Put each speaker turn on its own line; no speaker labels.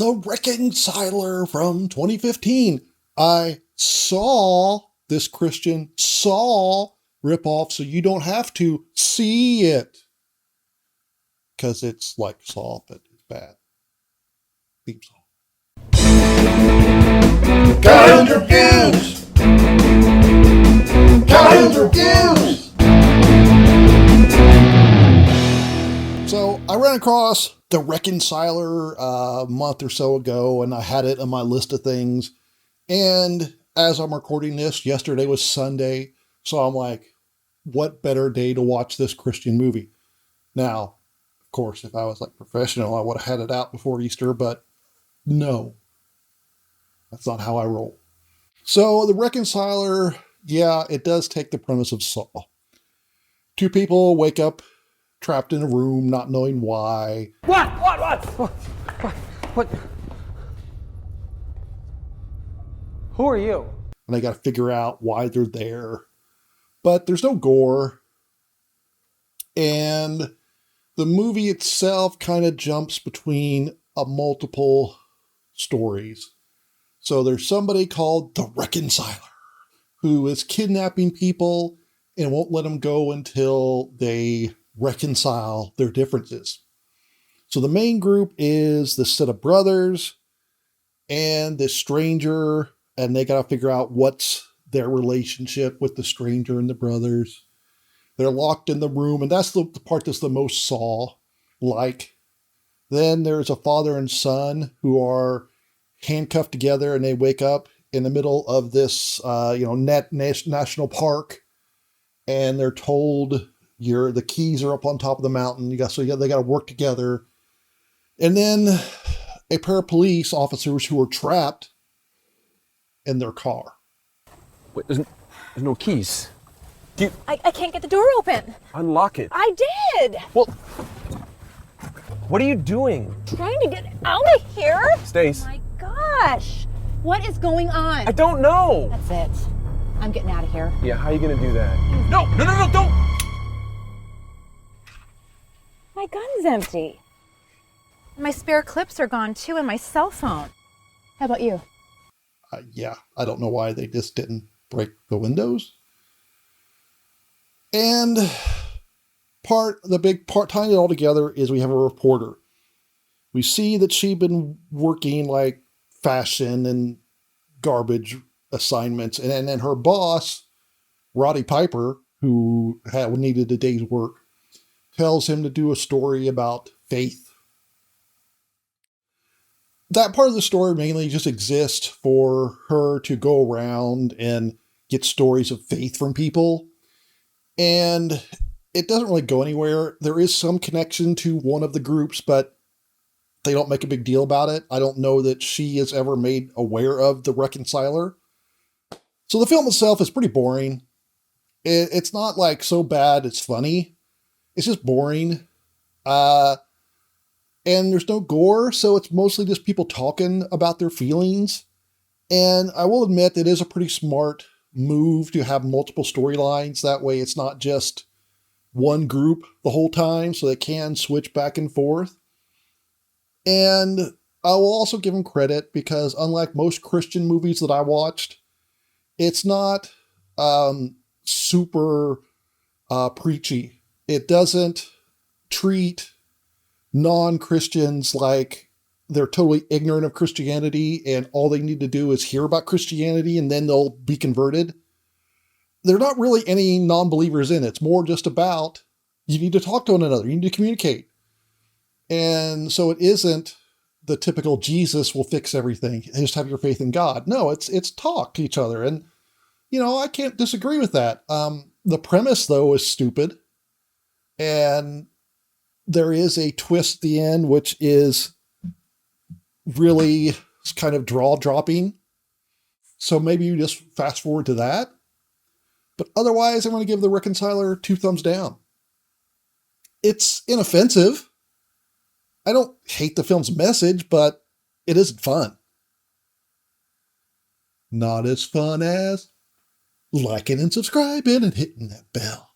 The Reconciler from 2015. I saw this Christian Saw ripoff, so you don't have to see it. Because it's like Saw, but it's bad. Theme song. Guns Reviews! Guns Reviews! So I ran across The Reconciler a month or so ago, and I had it on my list of things. And as I'm recording this, yesterday was Sunday, so I'm like, what better day to watch this Christian movie? Now, of course, if I was like professional, I would have had it out before Easter, but no, that's not how I roll. So The Reconciler, yeah, it does take the premise of Saw. Two people wake up trapped in a room, not knowing why.
What? Who are you?
And they got to figure out why they're there. But there's no gore. And the movie itself kind of jumps between multiple stories. So there's somebody called the Reconciler who is kidnapping people and won't let them go until they reconcile their differences. So the main group is this set of brothers and this stranger, and they got to figure out what's their relationship with the stranger and the brothers. They're locked in the room, and that's the part that's the most Saw-like. Then there's a father and son who are handcuffed together, and they wake up in the middle of this, national park, and they're told the keys are up on top of the mountain. They got to work together. And then a pair of police officers who are trapped in their car.
Wait, there's no keys.
I can't get the door open.
Unlock it.
I did.
Well, what are you doing?
Trying to get out of here.
Stace.
Oh my gosh. What is going on?
I don't know.
That's it. I'm getting out of here.
Yeah, how are you gonna do that? No, don't!
My gun's empty. My spare clips are gone too, and my cell phone. How about you?
Yeah, I don't know why they just didn't break the windows. And the big part tying it all together is we have a reporter. We see that she'd been working like fashion and garbage assignments. And then her boss, Roddy Piper, who needed a day's work, tells him to do a story about faith. That part of the story mainly just exists for her to go around and get stories of faith from people. And it doesn't really go anywhere. There is some connection to one of the groups, but they don't make a big deal about it. I don't know that she is ever made aware of the Reconciler. So the film itself is pretty boring. It's not like so bad it's funny. It's just boring. And there's no gore, so it's mostly just people talking about their feelings. And I will admit it is a pretty smart move to have multiple storylines. That way it's not just one group the whole time, so they can switch back and forth. And I will also give them credit because unlike most Christian movies that I watched, it's not super preachy. It doesn't treat non-Christians like they're totally ignorant of Christianity and all they need to do is hear about Christianity and then they'll be converted. There are not really any non-believers in it. It's more just about you need to talk to one another. You need to communicate. And so it isn't the typical Jesus will fix everything. Just have your faith in God. No, it's talk to each other. And, I can't disagree with that. The premise, though, is stupid. And there is a twist at the end, which is really kind of jaw-dropping. So maybe you just fast forward to that. But otherwise, I'm going to give The Reconciler 2 thumbs down. It's inoffensive. I don't hate the film's message, but it isn't fun. Not as fun as liking and subscribing and hitting that bell.